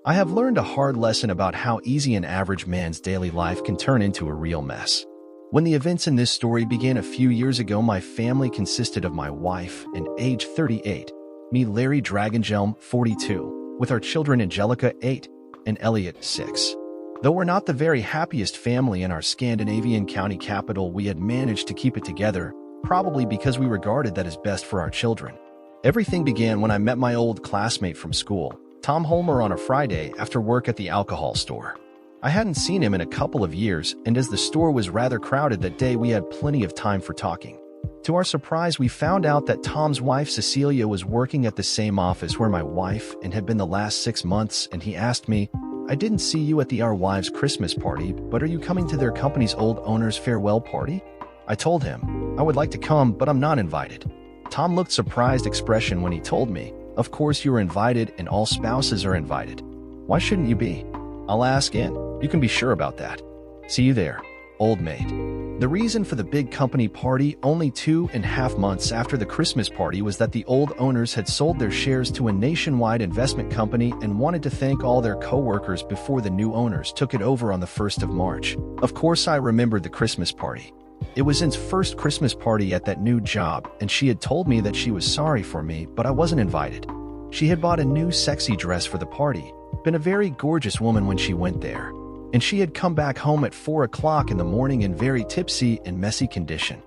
I have learned a hard lesson about how easy an average man's daily life can turn into a real mess. When the events in this story began a few years ago, my family consisted of my wife and age 38, me Larry Dragongelm, 42, with our children Angelica, 8, and Elliot, 6. Though we're not the very happiest family in our Scandinavian county capital, we had managed to keep it together, probably because we regarded that as best for our children. Everything began when I met my old classmate from school, Tom Holmer, on a Friday after work at the alcohol store. I hadn't seen him in a couple of years, and as the store was rather crowded that day, we had plenty of time for talking. To our surprise, we found out that Tom's wife, Cecilia, was working at the same office where my wife and had been the last 6 months, and he asked me, "I didn't see you at the Our Wives Christmas party, but are you coming to their company's old owner's farewell party?" I told him, "I would like to come, but I'm not invited." Tom looked surprised expression when he told me, "Of course you are invited, and all spouses are invited. Why shouldn't you be?" "I'll ask in. You can be sure about that. See you there, old mate." The reason for the big company party only 2.5 months after the Christmas party was that the old owners had sold their shares to a nationwide investment company and wanted to thank all their co-workers before the new owners took it over on the 1st of March. Of course, I remembered the Christmas party. It was In's first Christmas party at that new job, and she had told me that she was sorry for me, but I wasn't invited. She had bought a new sexy dress for the party, been a very gorgeous woman when she went there, and she had come back home at 4 o'clock in the morning in very tipsy and messy condition.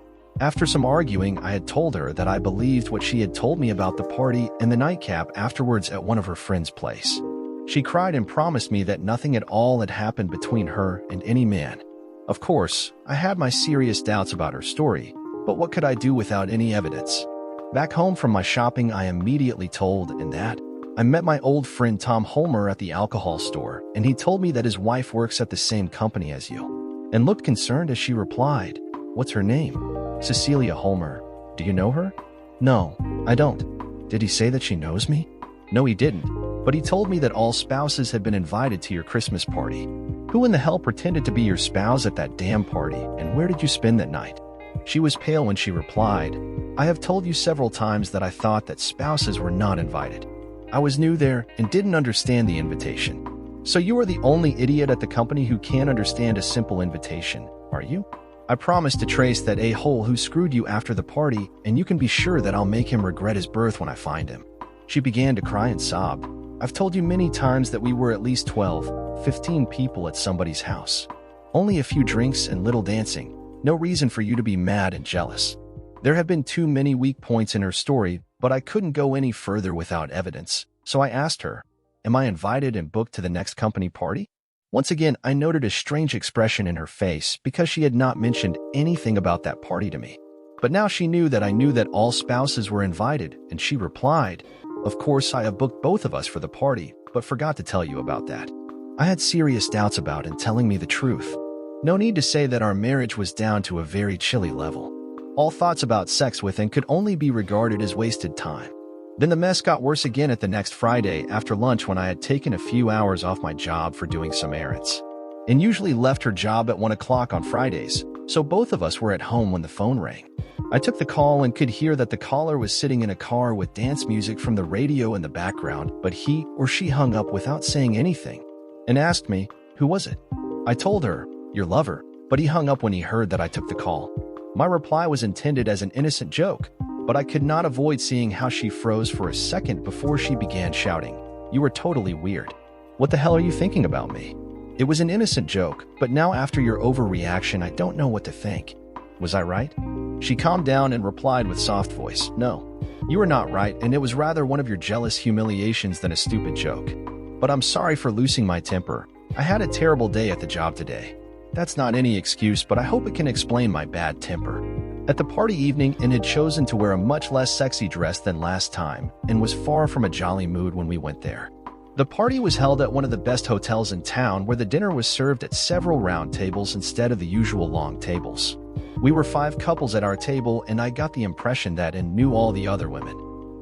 After some arguing, I had told her that I believed what she had told me about the party and the nightcap afterwards at one of her friends' place. She cried and promised me that nothing at all had happened between her and any man. Of course, I had my serious doubts about her story, but what could I do without any evidence? Back home from my shopping, I immediately told Ann that I met my old friend Tom Holmer at the alcohol store, and he told me that his wife works at the same company as you, and looked concerned as she replied, "What's her name?" "Cecilia Holmer. Do you know her?" "No, I don't." "Did he say that she knows me?" "No, he didn't, but he told me that all spouses had been invited to your Christmas party." "Who in the hell pretended to be your spouse at that damn party, and where did you spend that night?" She was pale when she replied, "I have told you several times that I thought that spouses were not invited. I was new there and didn't understand the invitation." "So you are the only idiot at the company who can't understand a simple invitation, are you?" "I promise to trace that a-hole who screwed you after the party, and you can be sure that I'll make him regret his birth when I find him." She began to cry and sob. "I've told you many times that we were at least 12, 15 people at somebody's house. Only a few drinks and little dancing. No reason for you to be mad and jealous." There have been too many weak points in her story, but I couldn't go any further without evidence, so I asked her, "Am I invited and booked to the next company party?" Once again, I noted a strange expression in her face because she had not mentioned anything about that party to me. But now she knew that I knew that all spouses were invited, and she replied, "Of course, I have booked both of us for the party, but forgot to tell you about that." I had serious doubts about Ann telling me the truth. No need to say that our marriage was down to a very chilly level. All thoughts about sex with Ann could only be regarded as wasted time. Then the mess got worse again at the next Friday after lunch when I had taken a few hours off my job for doing some errands. Ann usually left her job at 1 o'clock on Fridays, so both of us were at home when the phone rang. I took the call and could hear that the caller was sitting in a car with dance music from the radio in the background, but he or she hung up without saying anything and asked me, "Who was it?" I told her, "Your lover," but he hung up when he heard that I took the call. My reply was intended as an innocent joke, but I could not avoid seeing how she froze for a second before she began shouting, "You are totally weird. What the hell are you thinking about me?" It was an innocent joke, but now after your overreaction, I don't know what to think. Was I right? She calmed down and replied with soft voice, "No, you are not right, and it was rather one of your jealous humiliations than a stupid joke. But I'm sorry for losing my temper. I had a terrible day at the job today. That's not any excuse, but I hope it can explain my bad temper." At the party evening, Ann had chosen to wear a much less sexy dress than last time and was far from a jolly mood when we went there. The party was held at one of the best hotels in town, where the dinner was served at several round tables instead of the usual long tables. We were 5 couples at our table, and I got the impression that Ann knew all the other women.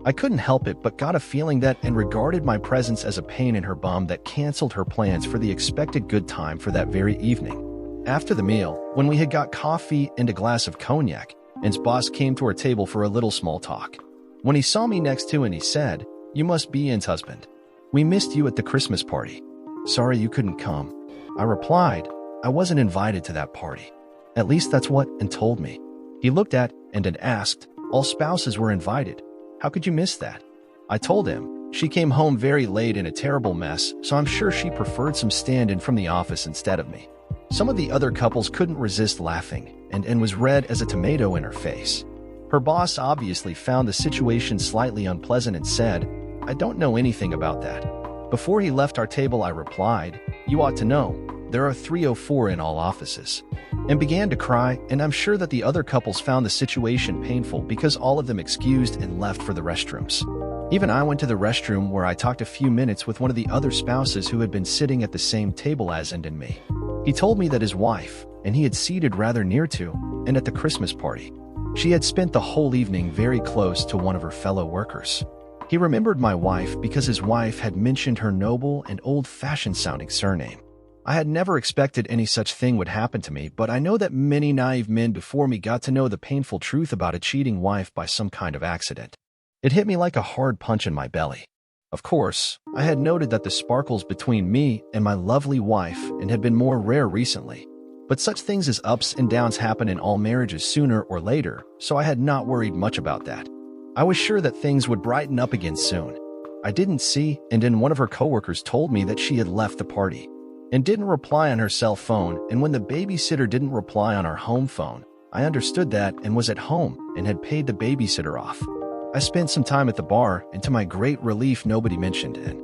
I couldn't help it but got a feeling that Ann regarded my presence as a pain in her bum that canceled her plans for the expected good time for that very evening. After the meal, when we had got coffee and a glass of cognac, Ann's boss came to our table for a little small talk. When he saw me next to Ann, he said, "You must be Ann's husband." "We missed you at the Christmas party. Sorry you couldn't come." I replied, "I wasn't invited to that party. At least that's what and told me." He looked at and then asked, "All spouses were invited. How could you miss that?" I told him, "She came home very late in a terrible mess, so I'm sure she preferred some stand-in from the office instead of me." Some of the other couples couldn't resist laughing and was red as a tomato in her face. Her boss obviously found the situation slightly unpleasant and said, "I don't know anything about that." Before he left our table, I replied, "You ought to know. There are 304 in all offices," and began to cry, and I'm sure that the other couples found the situation painful because all of them excused and left for the restrooms. Even I went to the restroom where I talked a few minutes with one of the other spouses who had been sitting at the same table as and me. He told me that his wife, and he had seated rather near to, and at the Christmas party. She had spent the whole evening very close to one of her fellow workers. He remembered my wife because his wife had mentioned her noble and old-fashioned sounding surname. I had never expected any such thing would happen to me, but I know that many naive men before me got to know the painful truth about a cheating wife by some kind of accident. It hit me like a hard punch in my belly. Of course, I had noted that the sparkles between me and my lovely wife and had been more rare recently. But such things as ups and downs happen in all marriages sooner or later, so I had not worried much about that. I was sure that things would brighten up again soon. I didn't see, and then one of her coworkers told me that she had left the party and didn't reply on her cell phone, and when the babysitter didn't reply on our home phone, I understood that and was at home and had paid the babysitter off. I spent some time at the bar, and to my great relief, nobody mentioned it.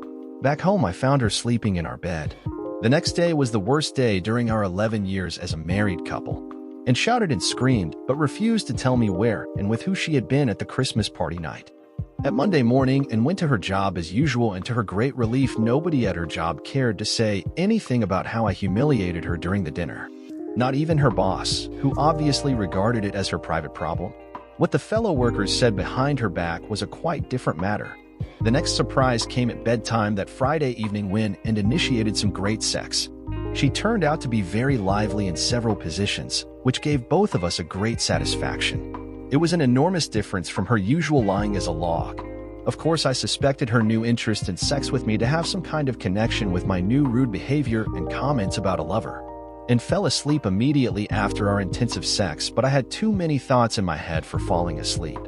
Back home, I found her sleeping in our bed. The next day was the worst day during our 11 years as a married couple, and shouted and screamed, but refused to tell me where and with who she had been at the Christmas party night. At Monday morning, and went to her job as usual, and to her great relief, nobody at her job cared to say anything about how I humiliated her during the dinner. Not even her boss, who obviously regarded it as her private problem. What the fellow workers said behind her back was a quite different matter. The next surprise came at bedtime that Friday evening when and initiated some great sex. She turned out to be very lively in several positions, which gave both of us a great satisfaction. It was an enormous difference from her usual lying as a log. Of course, I suspected her new interest in sex with me to have some kind of connection with my new rude behavior and comments about a lover, and fell asleep immediately after our intensive sex, but I had too many thoughts in my head for falling asleep.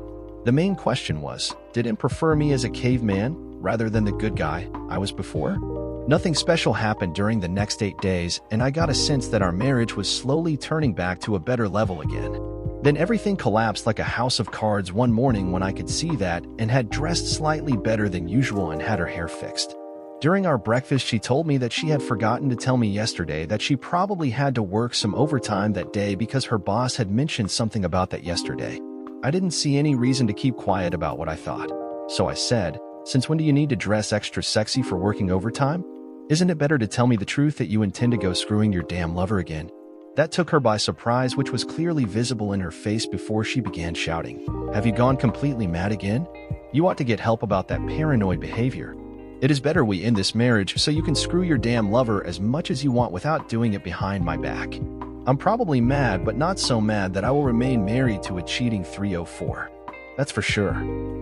The main question was, did Im prefer me as a caveman rather than the good guy I was before? Nothing special happened during the next 8 days, and I got a sense that our marriage was slowly turning back to a better level again. Then everything collapsed like a house of cards one morning when I could see that and had dressed slightly better than usual and had her hair fixed. During our breakfast, she told me that she had forgotten to tell me yesterday that she probably had to work some overtime that day because her boss had mentioned something about that yesterday. I didn't see any reason to keep quiet about what I thought. So I said, "Since when do you need to dress extra sexy for working overtime? Isn't it better to tell me the truth that you intend to go screwing your damn lover again?" That took her by surprise, which was clearly visible in her face before she began shouting, "Have you gone completely mad again? You ought to get help about that paranoid behavior. It is better we end this marriage so you can screw your damn lover as much as you want without doing it behind my back. I'm probably mad, but not so mad that I will remain married to a cheating 304. That's for sure."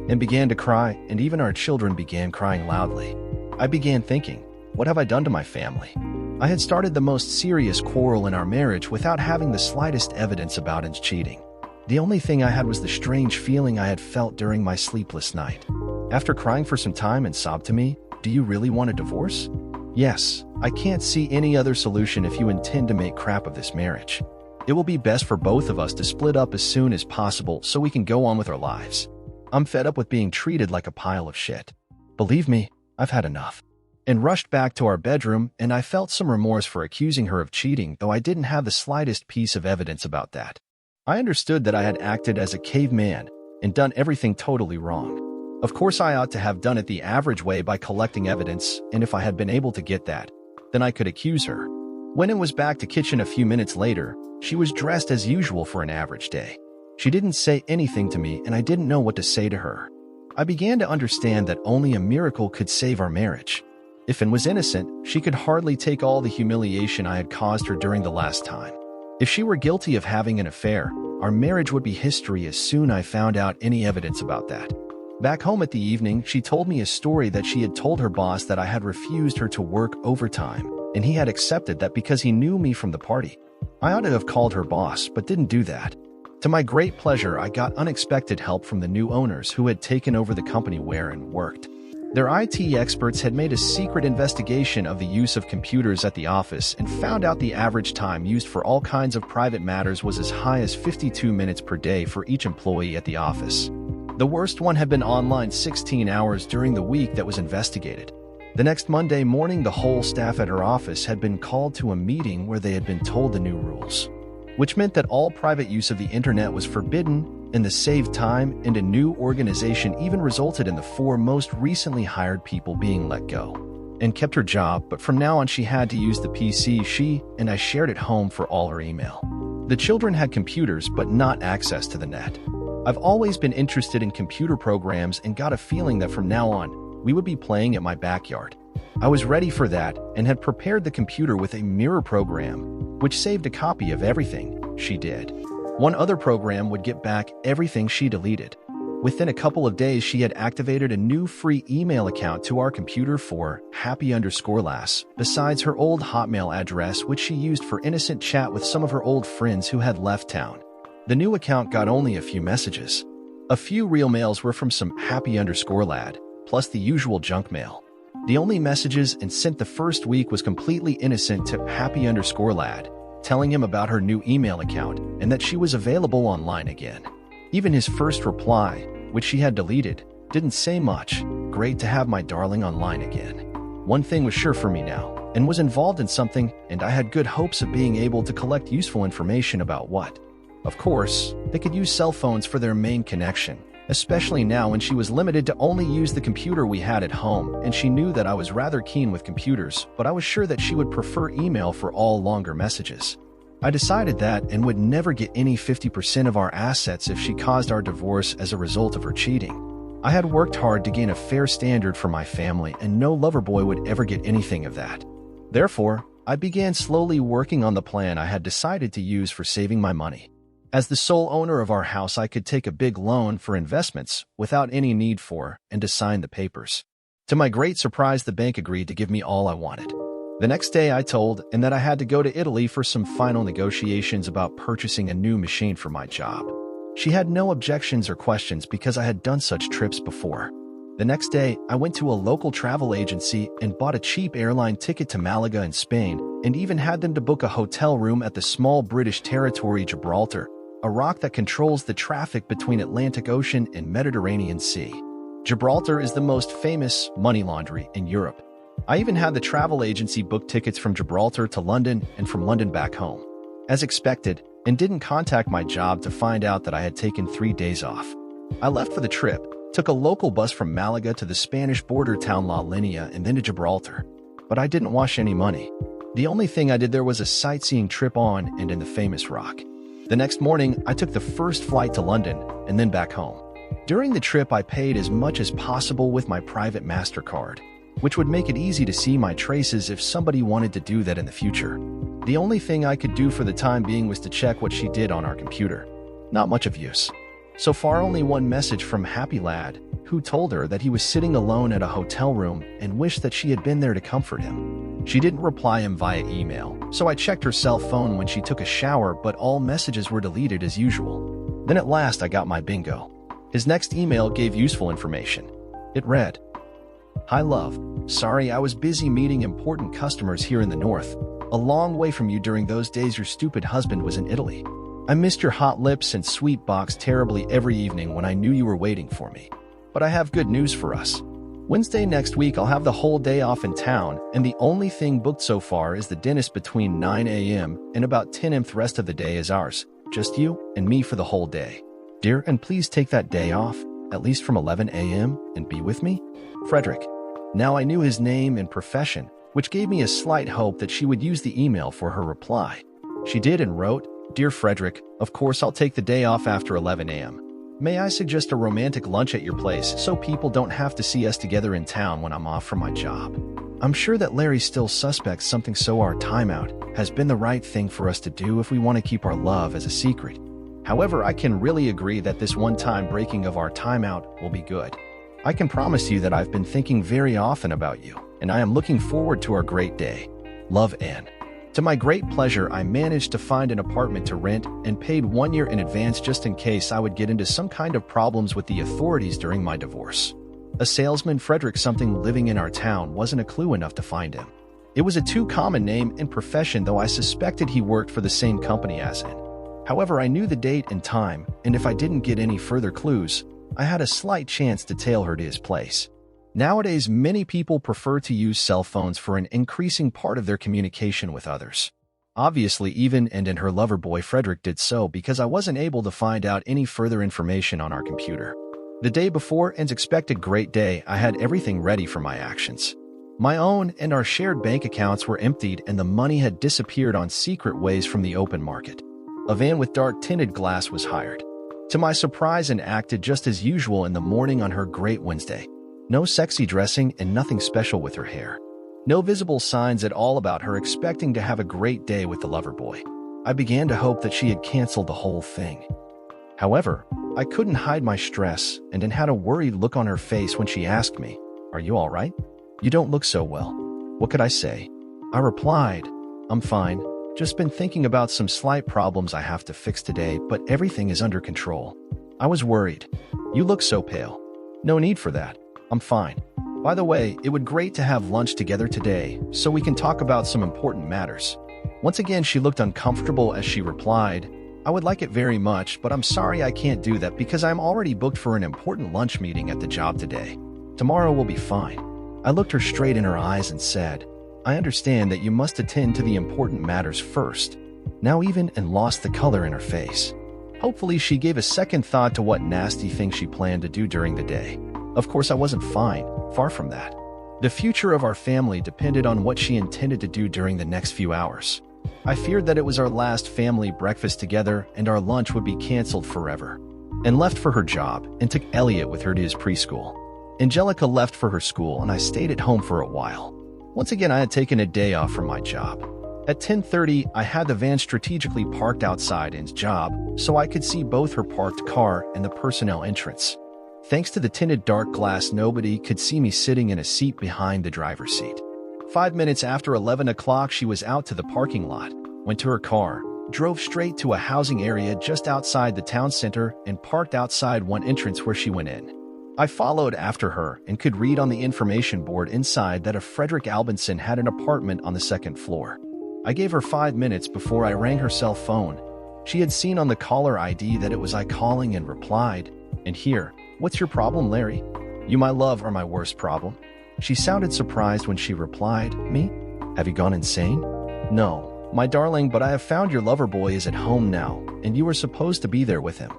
And began to cry, and even our children began crying loudly. I began thinking, what have I done to my family? I had started the most serious quarrel in our marriage without having the slightest evidence about its cheating. The only thing I had was the strange feeling I had felt during my sleepless night. After crying for some time and sobbed to me, "Do you really want a divorce?" "Yes, I can't see any other solution if you intend to make crap of this marriage. It will be best for both of us to split up as soon as possible so we can go on with our lives. I'm fed up with being treated like a pile of shit. Believe me, I've had enough." And rushed back to our bedroom, and I felt some remorse for accusing her of cheating, though I didn't have the slightest piece of evidence about that. I understood that I had acted as a caveman and done everything totally wrong. Of course, I ought to have done it the average way by collecting evidence, and if I had been able to get that, then I could accuse her. When it was back to kitchen a few minutes later, she was dressed as usual for an average day. She didn't say anything to me, and I didn't know what to say to her. I began to understand that only a miracle could save our marriage. If Anne was innocent, she could hardly take all the humiliation I had caused her during the last time. If she were guilty of having an affair, our marriage would be history as soon as I found out any evidence about that. Back home at the evening, she told me a story that she had told her boss that I had refused her to work overtime, and he had accepted that because he knew me from the party. I ought to have called her boss, but didn't do that. To my great pleasure, I got unexpected help from the new owners who had taken over the company where and worked. Their IT experts had made a secret investigation of the use of computers at the office and found out the average time used for all kinds of private matters was as high as 52 minutes per day for each employee at the office. The worst one had been online 16 hours during the week that was investigated. The next Monday morning, the whole staff at her office had been called to a meeting where they had been told the new rules, which meant that all private use of the internet was forbidden, and the saved time and a new organization even resulted in the 4 most recently hired people being let go and kept her job, but from now on she had to use the PC she and I shared at home for all her email. The children had computers but not access to the net. I've always been interested in computer programs and got a feeling that from now on, we would be playing at my backyard. I was ready for that and had prepared the computer with a mirror program, which saved a copy of everything she did. One other program would get back everything she deleted. Within a couple of days, she had activated a new free email account to our computer for happy_lass, besides her old Hotmail address, which she used for innocent chat with some of her old friends who had left town. The new account got only a few messages. A few real mails were from some happy_lad, plus the usual junk mail. The only messages and sent the first week was completely innocent to happy_lad, telling him about her new email account and that she was available online again. Even his first reply, which she had deleted, didn't say much. Great to have my darling online again. One thing was sure for me now, and was involved in something, and I had good hopes of being able to collect useful information about what. Of course, they could use cell phones for their main connection, especially now when she was limited to only use the computer we had at home, and she knew that I was rather keen with computers, but I was sure that she would prefer email for all longer messages. I decided that and would never get any 50% of our assets if she caused our divorce as a result of her cheating. I had worked hard to gain a fair standard for my family, and no lover boy would ever get anything of that. Therefore, I began slowly working on the plan I had decided to use for saving my money. As the sole owner of our house, I could take a big loan for investments without any need for and to sign the papers. To my great surprise, the bank agreed to give me all I wanted. The next day, I told him that I had to go to Italy for some final negotiations about purchasing a new machine for my job. She had no objections or questions because I had done such trips before. The next day, I went to a local travel agency and bought a cheap airline ticket to Malaga in Spain, and even had them to book a hotel room at the small British territory Gibraltar, a rock that controls the traffic between Atlantic Ocean and Mediterranean Sea. Gibraltar is the most famous money laundry in Europe. I even had the travel agency book tickets from Gibraltar to London and from London back home, as expected, and didn't contact my job to find out that I had taken 3 days off. I left for the trip, took a local bus from Malaga to the Spanish border town La Linea and then to Gibraltar. But I didn't wash any money. The only thing I did there was a sightseeing trip on and in the famous rock. The next morning, I took the first flight to London and then back home. During the trip, I paid as much as possible with my private MasterCard, which would make it easy to see my traces if somebody wanted to do that in the future. The only thing I could do for the time being was to check what she did on our computer. Not much of use. So far, only one message from Happy Lad, who told her that he was sitting alone at a hotel room and wished that she had been there to comfort him. She didn't reply him via email, so I checked her cell phone when she took a shower, but all messages were deleted as usual. Then at last I got my bingo. His next email gave useful information. It read, "Hi love, sorry I was busy meeting important customers here in the north, a long way from you during those days your stupid husband was in Italy. I missed your hot lips and sweet box terribly every evening when I knew you were waiting for me. But I have good news for us. Wednesday next week I'll have the whole day off in town, and the only thing booked so far is the dentist between 9 a.m. and about 10 a.m. The rest of the day is ours, just you and me for the whole day. Dear, and please take that day off, at least from 11 a.m., and be with me, Frederick." Now I knew his name and profession, which gave me a slight hope that she would use the email for her reply. She did and wrote, "Dear Frederick, of course I'll take the day off after 11 a.m. May I suggest a romantic lunch at your place so people don't have to see us together in town when I'm off from my job? I'm sure that Larry still suspects something, so our timeout has been the right thing for us to do if we want to keep our love as a secret. However, I can really agree that this one-time breaking of our timeout will be good. I can promise you that I've been thinking very often about you, and I am looking forward to our great day. Love, Anne. To my great pleasure, I managed to find an apartment to rent and paid 1 year in advance just in case I would get into some kind of problems with the authorities during my divorce. A salesman, Frederick something, living in our town wasn't a clue enough to find him. It was a too common name and profession, though I suspected he worked for the same company as in. However, I knew the date and time, and if I didn't get any further clues, I had a slight chance to tail her to his place. Nowadays, many people prefer to use cell phones for an increasing part of their communication with others. Obviously, even and her lover boy Frederick did so because I wasn't able to find out any further information on our computer. The day before Anne's expected great day, I had everything ready for my actions. My own and our shared bank accounts were emptied and the money had disappeared on secret ways from the open market. A van with dark-tinted glass was hired. To my surprise, Anne acted just as usual in the morning on her great Wednesday. No sexy dressing and nothing special with her hair. No visible signs at all about her expecting to have a great day with the lover boy. I began to hope that she had canceled the whole thing. However, I couldn't hide my stress and Anne had a worried look on her face when she asked me, "Are you all right? You don't look so well." What could I say? I replied, "I'm fine. Just been thinking about some slight problems I have to fix today, but everything is under control." I was worried. "You look so pale." "No need for that. I'm fine. By the way, it would be great to have lunch together today so we can talk about some important matters." Once again, she looked uncomfortable as she replied, "I would like it very much, but I'm sorry I can't do that because I'm already booked for an important lunch meeting at the job today. Tomorrow will be fine." I looked her straight in her eyes and said, "I understand that you must attend to the important matters first." Now even and lost the color in her face. Hopefully she gave a second thought to what nasty thing she planned to do during the day. Of course I wasn't fine, far from that. The future of our family depended on what she intended to do during the next few hours. I feared that it was our last family breakfast together and our lunch would be canceled forever. And left for her job and took Elliot with her to his preschool. Angelica left for her school and I stayed at home for a while. Once again, I had taken a day off from my job. At 10:30, I had the van strategically parked outside Anne's job so I could see both her parked car and the personnel entrance. Thanks to the tinted dark glass, nobody could see me sitting in a seat behind the driver's seat. 5 minutes after 11 o'clock, she was out to the parking lot, went to her car, drove straight to a housing area just outside the town center and parked outside one entrance where she went in. I followed after her and could read on the information board inside that a Frederick Albinson had an apartment on the second floor. I gave her 5 minutes before I rang her cell phone. She had seen on the caller ID that it was I calling and replied, "And here, what's your problem, Larry? You, my love, are my worst problem." She sounded surprised when she replied, "Me? Have you gone insane?" "No, my darling, but I have found your lover boy is at home now, and you were supposed to be there with him.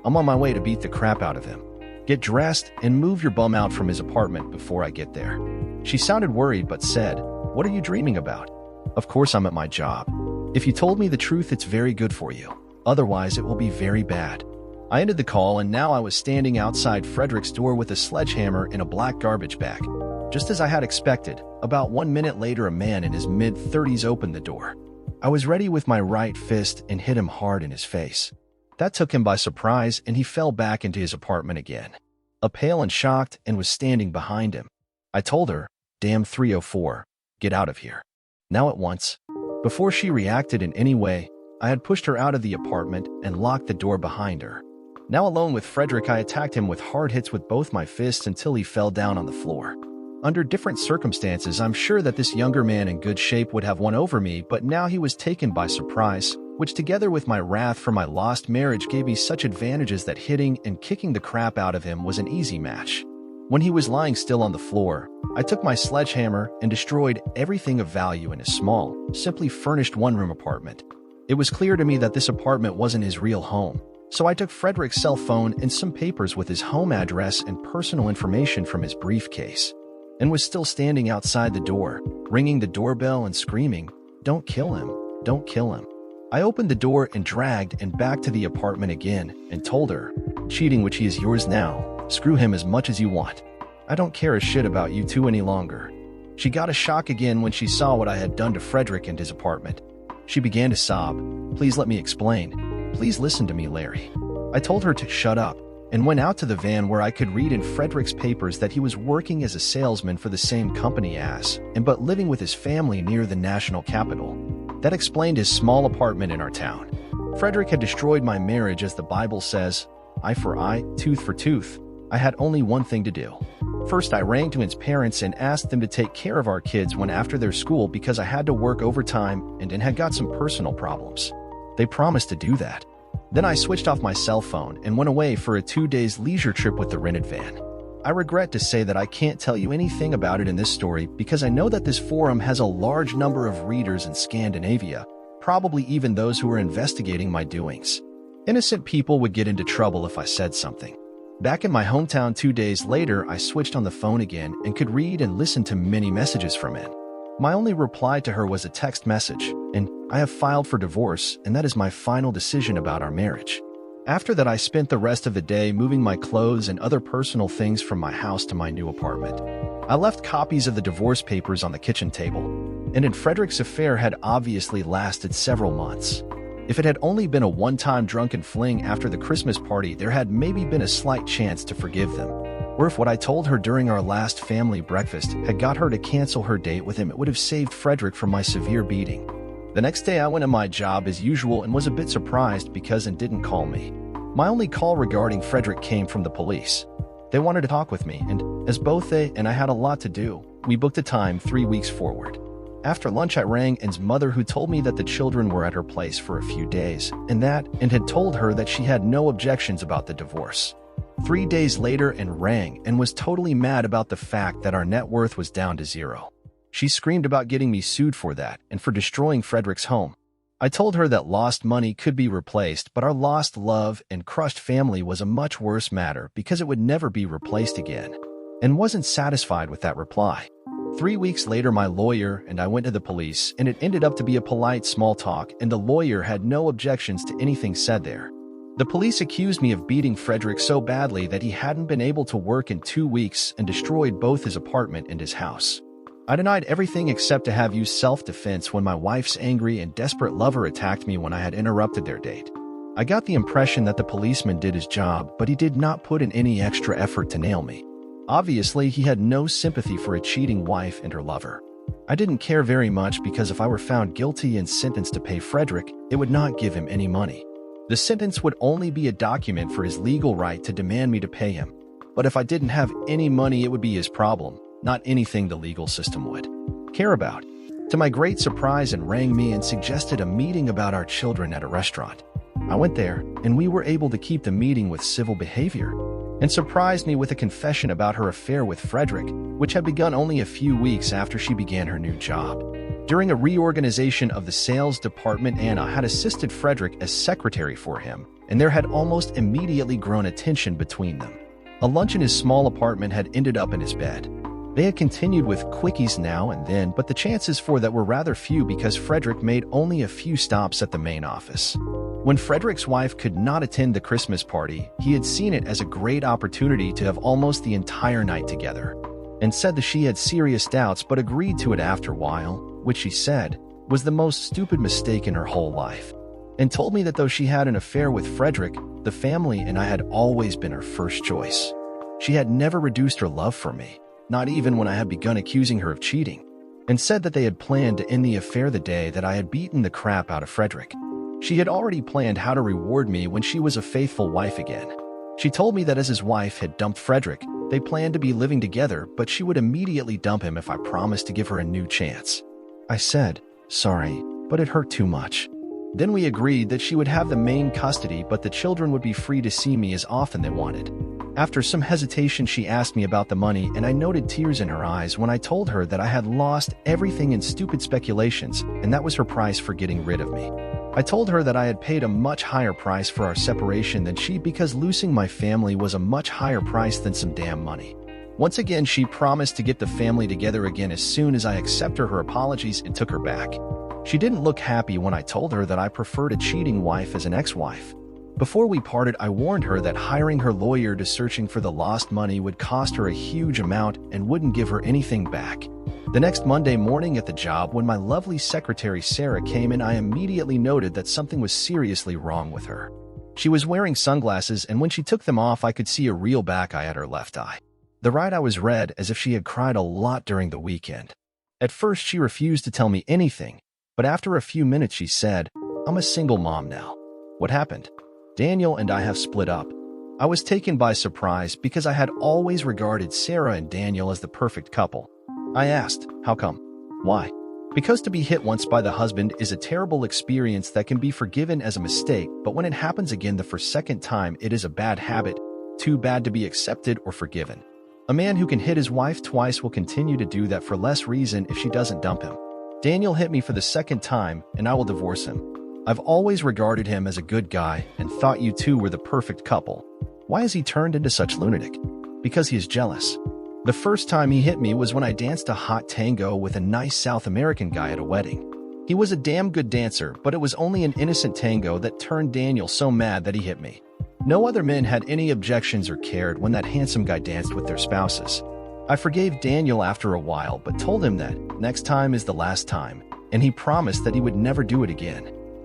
I'm on my way to beat the crap out of him. Get dressed and move your bum out from his apartment before I get there." She sounded worried but said, "What are you dreaming about?" "Of course I'm at my job. If you told me the truth, it's very good for you. Otherwise, it will be very bad." I ended the call and now I was standing outside Frederick's door with a sledgehammer and a black garbage bag. Just as I had expected, about 1 minute later a man in his mid-30s opened the door. I was ready with my right fist and hit him hard in his face. That took him by surprise and he fell back into his apartment again. Pale and shocked, and was standing behind him. I told her, "Damn 304, get out of here. Now at once." Before she reacted in any way, I had pushed her out of the apartment and locked the door behind her. Now alone with Frederick, I attacked him with hard hits with both my fists until he fell down on the floor. Under different circumstances, I'm sure that this younger man in good shape would have won over me, but now he was taken by surprise, which together with my wrath for my lost marriage gave me such advantages that hitting and kicking the crap out of him was an easy match. When he was lying still on the floor, I took my sledgehammer and destroyed everything of value in his small, simply furnished one-room apartment. It was clear to me that this apartment wasn't his real home, so I took Frederick's cell phone and some papers with his home address and personal information from his briefcase, and was still standing outside the door, ringing the doorbell and screaming, "Don't kill him, don't kill him." I opened the door and dragged Anne back to the apartment again and told her, "Cheating, which he is yours now. Screw him as much as you want. I don't care a shit about you two any longer." She got a shock again when she saw what I had done to Frederick and his apartment. She began to sob. "Please let me explain. "Please listen to me, Larry." I told her to shut up and went out to the van where I could read in Frederick's papers that he was working as a salesman for the same company as, but living with his family near the national capital. That explained his small apartment in our town. Frederick had destroyed my marriage, as the Bible says, eye for eye, tooth for tooth. I had only one thing to do. First, I rang to his parents and asked them to take care of our kids when after their school because I had to work overtime and had got some personal problems. They promised to do that. Then I switched off my cell phone and went away for a 2-day leisure trip with the rented van. I regret to say that I can't tell you anything about it in this story because I know that this forum has a large number of readers in Scandinavia, probably even those who are investigating my doings. Innocent people would get into trouble if I said something. Back in my hometown 2 days later, I switched on the phone again and could read and listen to many messages from it. My only reply to her was a text message, and "I have filed for divorce, and that is my final decision about our marriage." After that, I spent the rest of the day moving my clothes and other personal things from my house to my new apartment. I left copies of the divorce papers on the kitchen table, and Frederick's affair had obviously lasted several months. If it had only been a one-time drunken fling after the Christmas party, there had maybe been a slight chance to forgive them. Or if what I told her during our last family breakfast had got her to cancel her date with him, it would have saved Frederick from my severe beating. The next day, I went to my job as usual and was a bit surprised because he didn't call me. My only call regarding Frederick came from the police. They wanted to talk with me, and as both they and I had a lot to do, we booked a time 3 weeks forward. After lunch, I rang Anne's mother, who told me that the children were at her place for a few days, and had told her that she had no objections about the divorce. 3 days later, Anne rang and was totally mad about the fact that our net worth was down to zero. She screamed about getting me sued for that and for destroying Frederick's home. I told her that lost money could be replaced, but our lost love and crushed family was a much worse matter because it would never be replaced again, and wasn't satisfied with that reply. 3 weeks later, my lawyer and I went to the police, and it ended up to be a polite small talk, and the lawyer had no objections to anything said there. The police accused me of beating Frederick so badly that he hadn't been able to work in 2 weeks and destroyed both his apartment and his house. I denied everything except to have used self-defense when my wife's angry and desperate lover attacked me when I had interrupted their date. I got the impression that the policeman did his job, but he did not put in any extra effort to nail me. Obviously, he had no sympathy for a cheating wife and her lover. I didn't care very much because if I were found guilty and sentenced to pay Frederick, it would not give him any money. The sentence would only be a document for his legal right to demand me to pay him. But if I didn't have any money, it would be his problem, not anything the legal system would care about. To my great surprise, Anne rang me and suggested a meeting about our children at a restaurant. I went there, and we were able to keep the meeting with civil behavior, and surprised me with a confession about her affair with Frederick, which had begun only a few weeks after she began her new job. During a reorganization of the sales department, Anna had assisted Frederick as secretary for him, and there had almost immediately grown a tension between them. A lunch in his small apartment had ended up in his bed. They had continued with quickies now and then, but the chances for that were rather few because Frederick made only a few stops at the main office. When Frederick's wife could not attend the Christmas party, he had seen it as a great opportunity to have almost the entire night together, and said that she had serious doubts but agreed to it after a while, which she said was the most stupid mistake in her whole life, and told me that though she had an affair with Frederick, the family and I had always been her first choice. She had never reduced her love for me, not even when I had begun accusing her of cheating, and said that they had planned to end the affair the day that I had beaten the crap out of Frederick. She had already planned how to reward me when she was a faithful wife again. She told me that as his wife had dumped Frederick, they planned to be living together, but she would immediately dump him if I promised to give her a new chance. I said, sorry, but it hurt too much. Then we agreed that she would have the main custody, but the children would be free to see me as often they wanted. After some hesitation, she asked me about the money, and I noted tears in her eyes when I told her that I had lost everything in stupid speculations, and that was her price for getting rid of me. I told her that I had paid a much higher price for our separation than she because losing my family was a much higher price than some damn money. Once again, she promised to get the family together again as soon as I accepted her apologies and took her back. She didn't look happy when I told her that I preferred a cheating wife as an ex-wife. Before we parted, I warned her that hiring her lawyer to searching for the lost money would cost her a huge amount and wouldn't give her anything back. The next Monday morning at the job, when my lovely secretary Sarah came in, I immediately noted that something was seriously wrong with her. She was wearing sunglasses, and when she took them off, I could see a real back eye at her left eye. The right eye was red, as if she had cried a lot during the weekend. At first, she refused to tell me anything, but after a few minutes she said, "I'm a single mom now." What happened? Daniel and I have split up. I was taken by surprise because I had always regarded Sarah and Daniel as the perfect couple. I asked, "How come?" "Why?" "Because to be hit once by the husband is a terrible experience that can be forgiven as a mistake, but when it happens again the second time, it is a bad habit, too bad to be accepted or forgiven. A man who can hit his wife twice will continue to do that for less reason if she doesn't dump him. Daniel hit me for the second time, and I will divorce him. I've always regarded him as a good guy and thought you two were the perfect couple. Why has he turned into such lunatic?" "Because he is jealous. The first time he hit me was when I danced a hot tango with a nice South American guy at a wedding. He was a damn good dancer, but it was only an innocent tango that turned Daniel so mad that he hit me. No other men had any objections or cared when that handsome guy danced with their spouses. I forgave Daniel after a while, but told him that next time is the last time, and he promised that he would never do it again.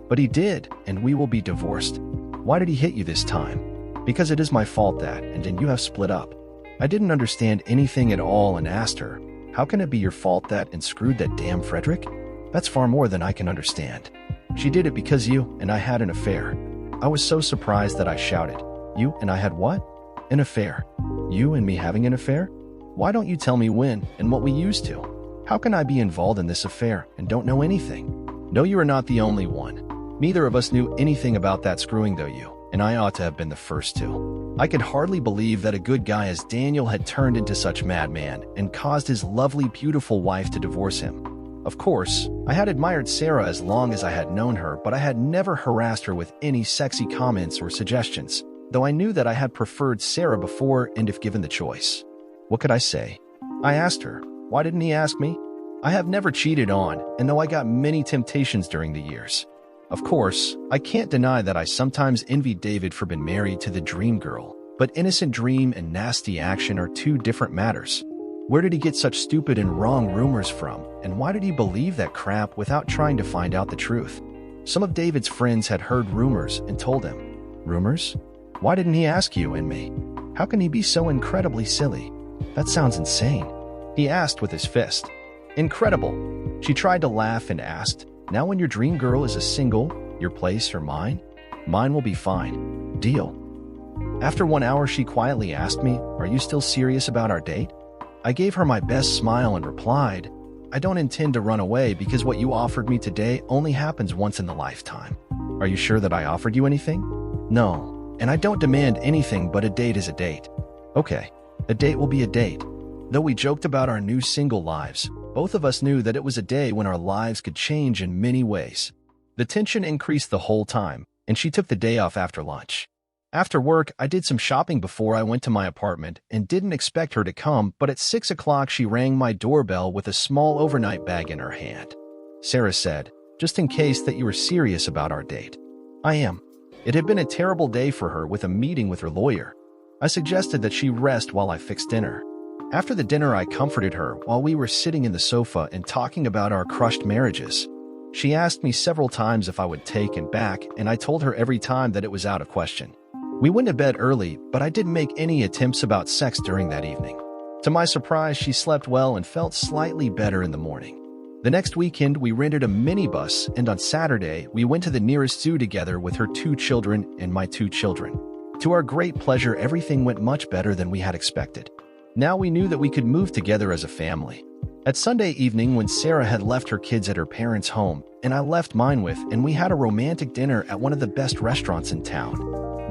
But he did, and we will be divorced." "Why did he hit you this time?" "Because it is my fault that, and then you have split up." I didn't understand anything at all and asked her, "How can it be your fault that and screwed that damn Frederick? That's far more than I can understand." "She did it because you and I had an affair." I was so surprised that I shouted, "You and I had what?" "An affair." "You and me having an affair? Why don't you tell me when and what we used to? How can I be involved in this affair and don't know anything?" "No, you are not the only one. Neither of us knew anything about that screwing, though you and I ought to have been the first to." I could hardly believe that a good guy as Daniel had turned into such madman and caused his lovely, beautiful wife to divorce him. Of course, I had admired Sarah as long as I had known her, but I had never harassed her with any sexy comments or suggestions, though I knew that I had preferred Sarah before and if given the choice. What could I say? I asked her, "Why didn't he ask me?" I have never cheated on, and though I got many temptations during the years. Of course, I can't deny that I sometimes envied David for being married to the dream girl, but innocent dream and nasty action are two different matters. Where did he get such stupid and wrong rumors from, and why did he believe that crap without trying to find out the truth? Some of David's friends had heard rumors and told him. Rumors? Why didn't he ask you and me? How can he be so incredibly silly? That sounds insane. He asked with his fist. Incredible. She tried to laugh and asked, "Now when your dream girl is a single, your place or mine? Mine will be fine. Deal." After 1 hour, she quietly asked me, "Are you still serious about our date?" I gave her my best smile and replied, "I don't intend to run away because what you offered me today only happens once in the lifetime." "Are you sure that I offered you anything?" "No, and I don't demand anything, but a date is a date." "Okay, a date will be a date." Though we joked about our new single lives, both of us knew that it was a day when our lives could change in many ways. The tension increased the whole time, and she took the day off after lunch. After work, I did some shopping before I went to my apartment and didn't expect her to come, but at 6 o'clock she rang my doorbell with a small overnight bag in her hand. Sarah said, "Just in case that you were serious about our date." "I am." It had been a terrible day for her with a meeting with her lawyer. I suggested that she rest while I fixed dinner. After the dinner, I comforted her while we were sitting in the sofa and talking about our crushed marriages. She asked me several times if I would take and back, and I told her every time that it was out of question. We went to bed early, but I didn't make any attempts about sex during that evening. To my surprise, she slept well and felt slightly better in the morning. The next weekend, we rented a minibus, and on Saturday, we went to the nearest zoo together with her 2 children and my 2 children. To our great pleasure, everything went much better than we had expected. Now we knew that we could move together as a family. At Sunday evening, when Sarah had left her kids at her parents' home, and I left mine with, and we had a romantic dinner at one of the best restaurants in town.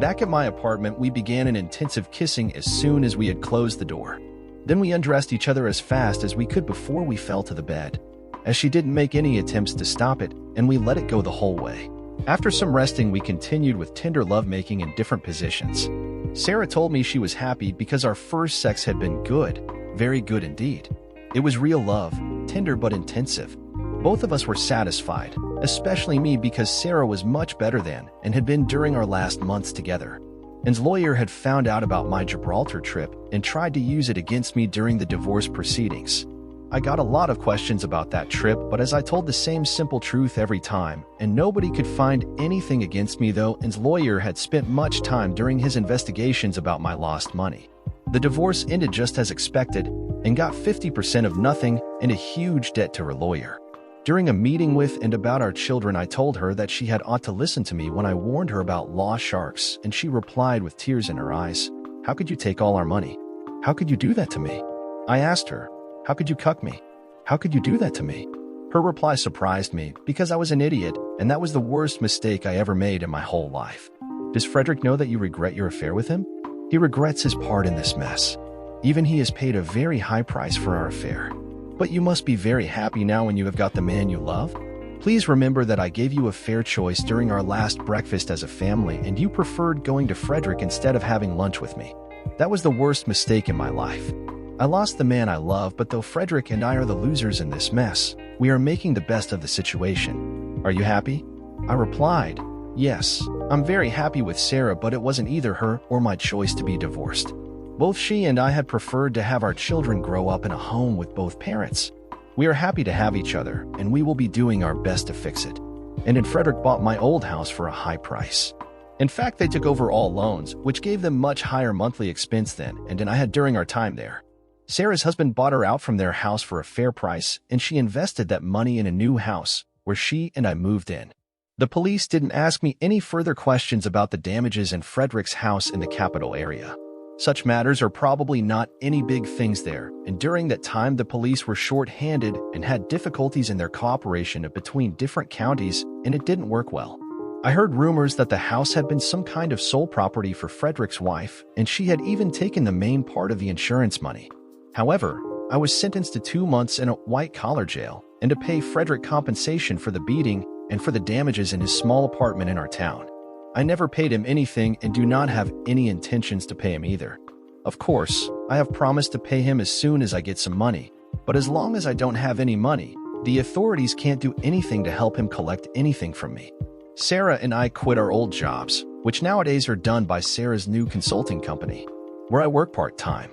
Back at my apartment, we began an intensive kissing as soon as we had closed the door. Then we undressed each other as fast as we could before we fell to the bed, as she didn't make any attempts to stop it, and we let it go the whole way. After some resting, we continued with tender lovemaking in different positions. Sarah told me she was happy because our first sex had been good, very good indeed. It was real love, tender but intensive. Both of us were satisfied, especially me because Sarah was much better than and had been during our last months together. And's lawyer had found out about my Gibraltar trip and tried to use it against me during the divorce proceedings. I got a lot of questions about that trip, but as I told the same simple truth every time, and nobody could find anything against me though, and lawyer had spent much time during his investigations about my lost money. The divorce ended just as expected and got 50% of nothing and a huge debt to her lawyer. During a meeting with and about our children, I told her that she had ought to listen to me when I warned her about law sharks, and she replied with tears in her eyes, "How could you take all our money? How could you do that to me?" I asked her, "How could you cuck me? How could you do that to me?" Her reply surprised me because I was an idiot, and that was the worst mistake I ever made in my whole life. Does Frederick know that you regret your affair with him? He regrets his part in this mess. Even he has paid a very high price for our affair. But you must be very happy now when you have got the man you love. Please remember that I gave you a fair choice during our last breakfast as a family, and you preferred going to Frederick instead of having lunch with me. That was the worst mistake in my life. I lost the man I love, but though Frederick and I are the losers in this mess, we are making the best of the situation. Are you happy? I replied, "Yes, I'm very happy with Sarah, but it wasn't either her or my choice to be divorced. Both she and I had preferred to have our children grow up in a home with both parents. We are happy to have each other, and we will be doing our best to fix it." And then Frederick bought my old house for a high price. In fact, they took over all loans, which gave them much higher monthly expense than I had during our time there. Sarah's husband bought her out from their house for a fair price, and she invested that money in a new house, where she and I moved in. The police didn't ask me any further questions about the damages in Frederick's house in the capital area. Such matters are probably not any big things there, and during that time the police were short-handed and had difficulties in their cooperation between different counties, and it didn't work well. I heard rumors that the house had been some kind of sole property for Frederick's wife, and she had even taken the main part of the insurance money. However, I was sentenced to 2 months in a white-collar jail and to pay Frederick compensation for the beating and for the damages in his small apartment in our town. I never paid him anything and do not have any intentions to pay him either. Of course, I have promised to pay him as soon as I get some money, but as long as I don't have any money, the authorities can't do anything to help him collect anything from me. Sarah and I quit our old jobs, which nowadays are done by Sarah's new consulting company, where I work part-time.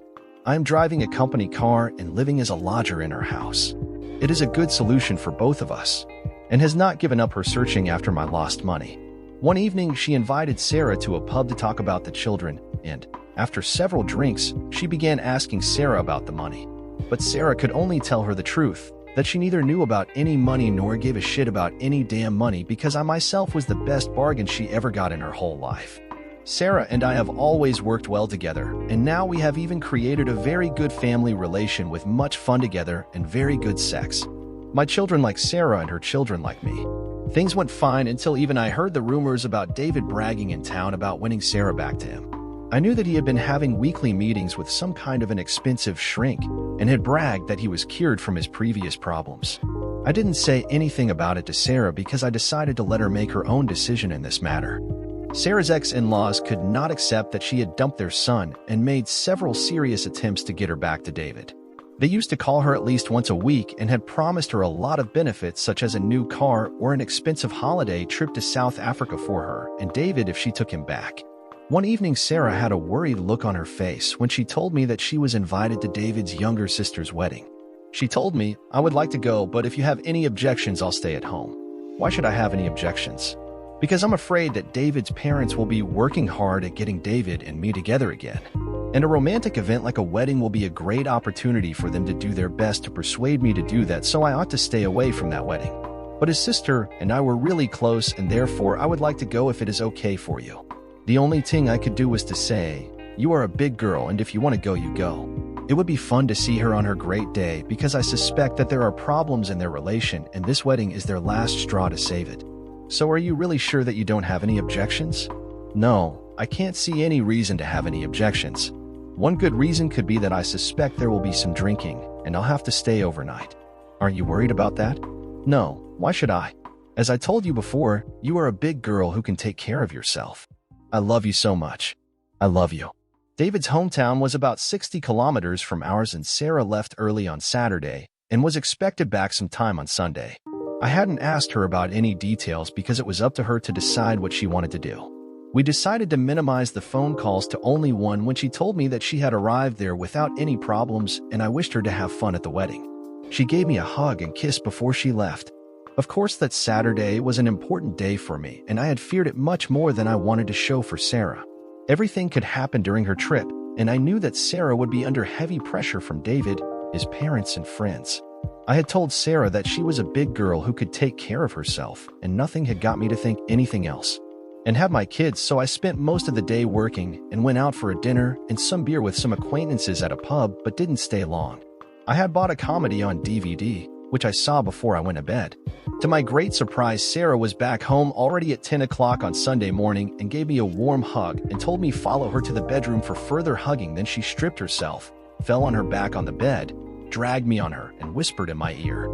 I am driving a company car and living as a lodger in her house. It is a good solution for both of us, and has not given up her searching after my lost money. One evening, she invited Sarah to a pub to talk about the children, and, after several drinks, she began asking Sarah about the money. But Sarah could only tell her the truth, that she neither knew about any money nor gave a shit about any damn money because I myself was the best bargain she ever got in her whole life. Sarah and I have always worked well together, and now we have even created a very good family relation with much fun together and very good sex. My children like Sarah and her children like me. Things went fine until even I heard the rumors about David bragging in town about winning Sarah back to him. I knew that he had been having weekly meetings with some kind of an expensive shrink and had bragged that he was cured from his previous problems. I didn't say anything about it to Sarah because I decided to let her make her own decision in this matter. Sarah's ex-in-laws could not accept that she had dumped their son and made several serious attempts to get her back to David. They used to call her at least once a week and had promised her a lot of benefits such as a new car or an expensive holiday trip to South Africa for her and David if she took him back. One evening, Sarah had a worried look on her face when she told me that she was invited to David's younger sister's wedding. She told me, "I would like to go, but if you have any objections, I'll stay at home." Why should I have any objections? Because I'm afraid that David's parents will be working hard at getting David and me together again. And a romantic event like a wedding will be a great opportunity for them to do their best to persuade me to do that, so I ought to stay away from that wedding. But his sister and I were really close, and therefore I would like to go if it is okay for you. The only thing I could do was to say, "You are a big girl, and if you want to go, you go." It would be fun to see her on her great day because I suspect that there are problems in their relation, and this wedding is their last straw to save it. So are you really sure that you don't have any objections? No, I can't see any reason to have any objections. One good reason could be that I suspect there will be some drinking, and I'll have to stay overnight. Aren't you worried about that? No, why should I? As I told you before, you are a big girl who can take care of yourself. I love you so much. I love you. David's hometown was about 60 kilometers from ours, and Sarah left early on Saturday and was expected back sometime on Sunday. I hadn't asked her about any details because it was up to her to decide what she wanted to do. We decided to minimize the phone calls to only one when she told me that she had arrived there without any problems and I wished her to have fun at the wedding. She gave me a hug and kiss before she left. Of course, that Saturday was an important day for me, and I had feared it much more than I wanted to show for Sarah. Everything could happen during her trip, and I knew that Sarah would be under heavy pressure from David, his parents, and friends. I had told Sarah that she was a big girl who could take care of herself, and nothing had got me to think anything else. And have my kids, so I spent most of the day working and went out for a dinner and some beer with some acquaintances at a pub, but didn't stay long. I had bought a comedy on DVD, which I saw before I went to bed. To my great surprise, Sarah was back home already at 10 o'clock on Sunday morning and gave me a warm hug and told me follow her to the bedroom for further hugging. Then she stripped herself, fell on her back on the bed, dragged me on her, and whispered in my ear,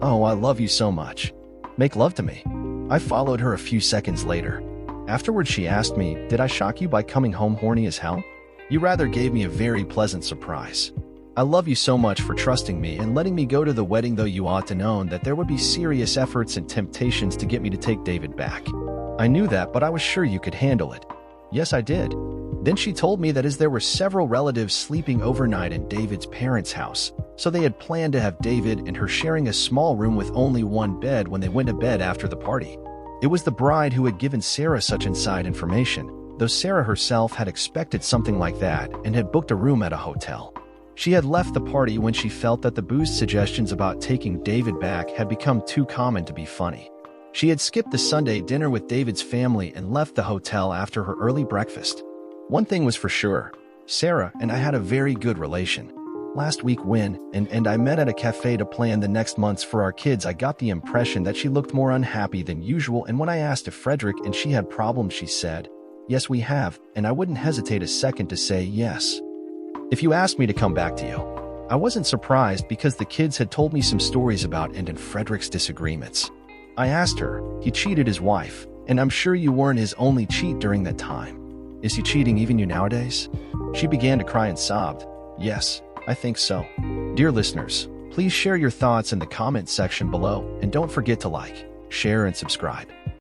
"Oh, I love you so much. Make love to me." I followed her a few seconds later. Afterwards, she asked me, "Did I shock you by coming home horny as hell?" You rather gave me a very pleasant surprise. I love you so much for trusting me and letting me go to the wedding, though you ought to know that there would be serious efforts and temptations to get me to take David back. I knew that, but I was sure you could handle it. Yes, I did. Then she told me that as there were several relatives sleeping overnight in David's parents' house, so they had planned to have David and her sharing a small room with only one bed when they went to bed after the party. It was the bride who had given Sarah such inside information, though Sarah herself had expected something like that and had booked a room at a hotel. She had left the party when she felt that the boozed suggestions about taking David back had become too common to be funny. She had skipped the Sunday dinner with David's family and left the hotel after her early breakfast. One thing was for sure, Sarah and I had a very good relation. Last week when I met at a cafe to plan the next months for our kids, I got the impression that she looked more unhappy than usual, and when I asked if Frederick and she had problems, she said, "Yes, we have," and I wouldn't hesitate a second to say yes. If you asked me to come back to you, I wasn't surprised because the kids had told me some stories about and Frederick's disagreements. I asked her, he cheated his wife, and I'm sure you weren't his only cheat during that time. Is he cheating even you nowadays? She began to cry and sobbed. Yes, I think so. Dear listeners, please share your thoughts in the comment section below, and don't forget to like, share, and subscribe.